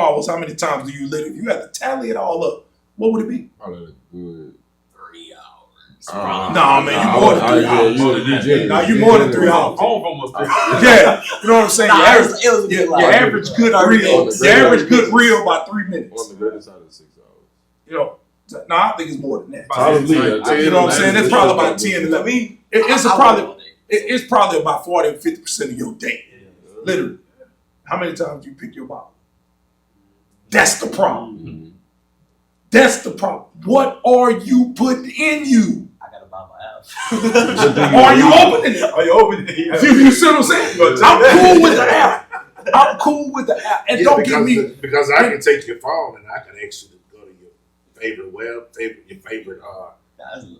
hours, how many times do you literally? If you had to tally it all up, what would it be? Probably a good 3 hours. Nah, man, you more than 3 hours. Nah, you more than 3 hours. Almost 3 hours. Yeah, you know what I'm saying? Your average good reel by 3 minutes. on the better side of 6 hours. No, I think it's more than that. Probably. You know what I'm saying? It's probably about 10 to 11. It's probably about 40 or 50% of your day. Literally. How many times do you pick your bottle? That's the problem. That's the problem. What are you putting in you? I gotta buy my app. Or are you opening it? Are you opening it? You see what I'm saying? I'm cool with the app. I'm cool with the app. And don't give me... Because I can take your phone and I can actually go to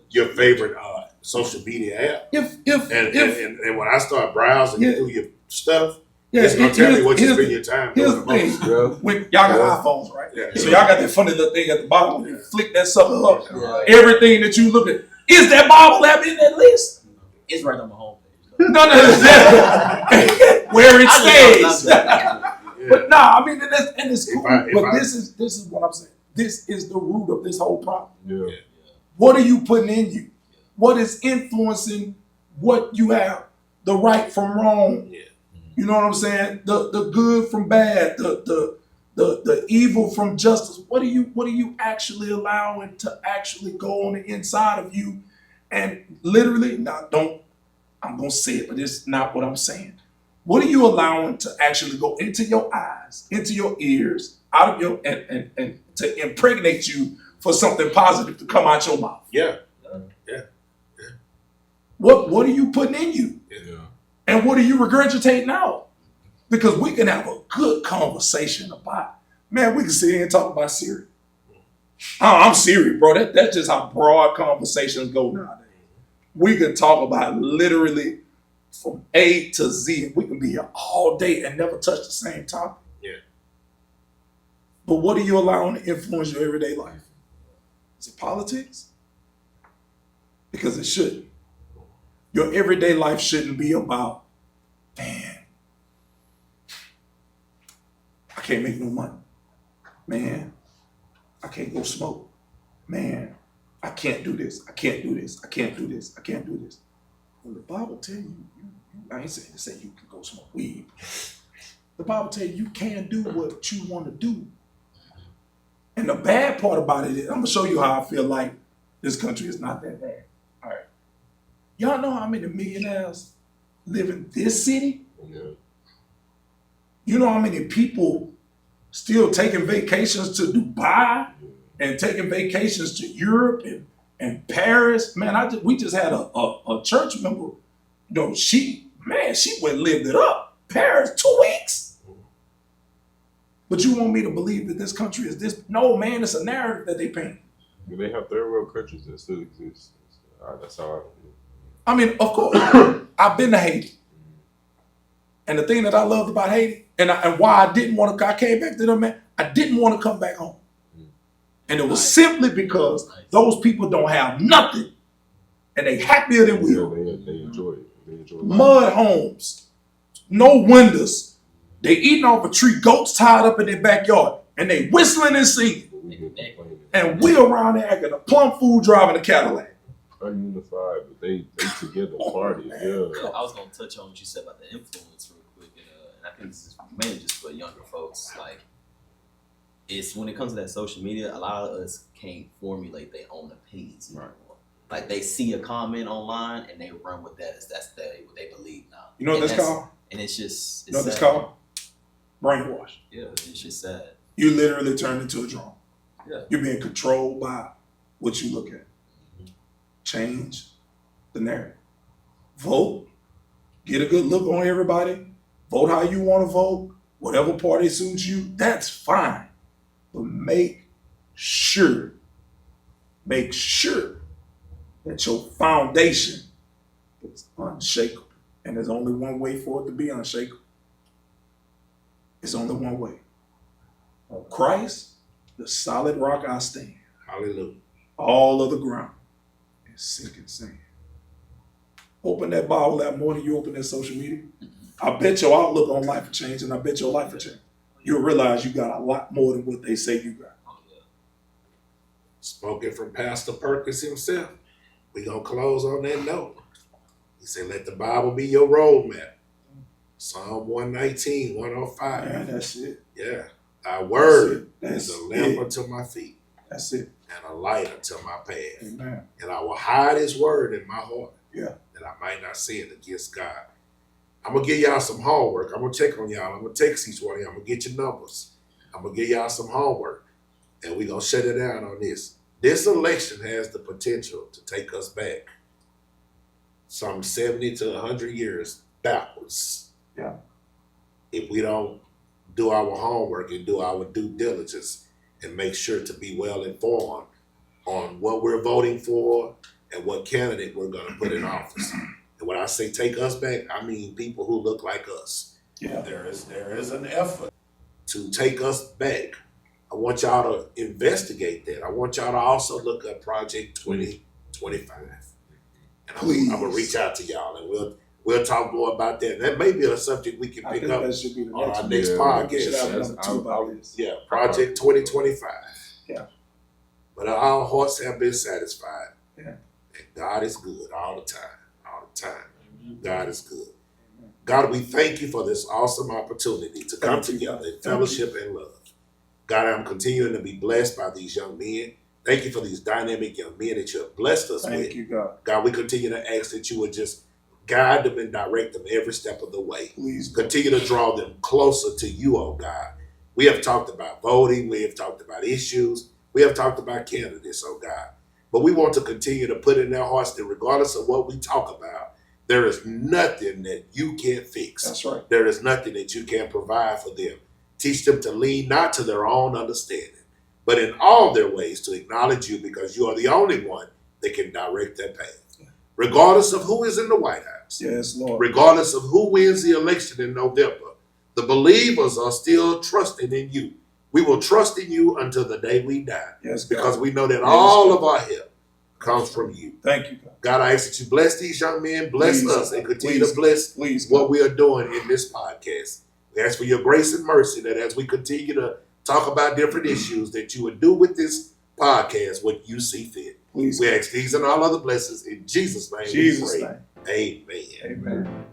your favorite social media app. If And when I start browsing Yeah. through your stuff, yeah, it's gonna tell me what you here's spend your time here's doing the the thing. most. Yeah. When y'all got iPhones, right? Yeah. So y'all got that funny little thing at the bottom when you flick that sucker up. Yeah. Everything that you look at, is that Bible app in that list? It's right on my homepage. No, where it stays. Yeah. But nah, I mean, and it's cool. If I- This is what I'm saying. This is the root of this whole problem. Yeah. What are you putting in you? What is influencing what you have? The right from wrong. Yeah. You know what I'm saying? The good from bad. The evil from justice. What are you actually allowing to actually go on the inside of you? And literally, I'm gonna say it, but it's not what I'm saying. What are you allowing to actually go into your eyes, into your ears, out of your and to impregnate you for something positive to come out your mouth? Yeah. What are you putting in you? Yeah. And what are you regurgitating out? Because we can have a good conversation about, man, we can sit here and talk about Siri. Oh, I'm Siri, bro. That's just how broad conversations go nowadays. We can talk about literally from A to Z. We can be here all day and never touch the same topic. Yeah. But what are you allowing to influence your everyday life? Is it politics? Because it shouldn't. Your everyday life shouldn't be about, man, I can't make no money. Man, I can't go smoke. Man, I can't do this. I can't do this. I can't do this. I can't do this. Well, the Bible tell you, I ain't saying to say you can go smoke weed. The Bible tell you can do what you want to do. And the bad part about it is, I'm gonna show you how I feel like this country is not that bad. All right. Y'all know how many millionaires live in this city? Yeah. You know how many people still taking vacations to Dubai and taking vacations to Europe and Paris? Man, we just had a church member. You know, she went and lived it up. Paris, 2 weeks. But you want me to believe that this country is this? No, man, it's a narrative that they paint. They have third world countries that still exist. That's how I feel. I mean, of course, I've been to Haiti. And the thing that I loved about Haiti, and why I didn't want to, I came back to them, man, I didn't want to come back home. And it was simply because those people don't have nothing. And they happier than we are. They enjoy it. They enjoy life. Mud homes, no windows. They eating off a tree, goats tied up in their backyard. And they whistling and singing. And we around there acting a plum fool driving a Cadillac. Ununified, but they together party. Yeah. I was gonna touch on what you said about the influence real quick, and I think this is mainly just for younger folks. Like, it's when it comes to that social media, a lot of us can't formulate their own opinions anymore. Like, they see a comment online and they run with that as that's what they believe now. You know what that's called? And it's just, You know what that's sad. called? Brainwash. Yeah, it's just sad. You literally turned into a drone. Yeah. You're being controlled by what you look at. Change the narrative. Vote. Get a good look on everybody. Vote how you want to vote. Whatever party suits you, that's fine. But make sure that your foundation is unshakable. And there's only one way for it to be unshakable. It's only one way. On Christ, the solid rock I stand. Hallelujah. All of the ground is sinking sand. Open that Bible app more than you open that social media. I bet your outlook on life will change, and I bet your life will change. You'll realize you got a lot more than what they say you got. Spoken from Pastor Perkins himself. We gonna close on that note. He said, let the Bible be your roadmap. Psalm 119, 105. Man, that's it. Yeah. Thy word That's is a lamp it. unto my feet That's it. and a light unto my path. Amen. And I will hide his word in my heart. Yeah. That I might not sin against God. I'm gonna give y'all some homework. I'm gonna check on y'all. I'm gonna text each one of y'all. I'm gonna get your numbers. I'm gonna give y'all some homework. And we're gonna shut it down on this. This election has the potential to take us back some 70 to 100 years backwards. Yeah. If we don't do our homework and do our due diligence and make sure to be well informed on what we're voting for and what candidate we're going to put in office. And when I say take us back, I mean people who look like us. Yeah. There is an effort to take us back. I want y'all to investigate that. I want y'all to also look at Project 2025. And Please. I'm gonna reach out to y'all and we'll talk more about that. That may be a subject we can I pick think up that should be the on next our one. next We should podcast. have number 2 about this. Yeah, Project 2025. Yeah. But our hearts have been satisfied. Yeah. And God is good all the time. All the time. God is good. God, we thank you for this awesome opportunity to come Thank you, together God. in fellowship and love. God, I'm continuing to be blessed by these young men. Thank you for these dynamic young men that you have blessed us with. Thank you, God. God, we continue to ask that you would just guide them and direct them every step of the way. Please, God. Continue to draw them closer to you, oh God. We have talked about voting. We have talked about issues. We have talked about candidates, oh God. But we want to continue to put in their hearts that regardless of what we talk about, there is nothing that you can't fix. That's right. There is nothing that you can't provide for them. Teach them to lean not to their own understanding, but in all their ways to acknowledge you because you are the only one that can direct their path. Regardless of who is in the White House, Yes, Lord. regardless of who wins the election in November, the believers are still trusting in you. We will trust in you until the day we die Yes, God. because we know that Yes, all God. of our help comes from you. Thank you, God. God, I ask that you bless these young men, bless Please, us, and continue please, to bless Please, what God. we are doing in this podcast. We ask for your grace and mercy that as we continue to talk about different issues, that you would do with this podcast what you see fit. Please, We ask these and all other blessings in Jesus' name. Jesus' we pray. name. Amen. Amen.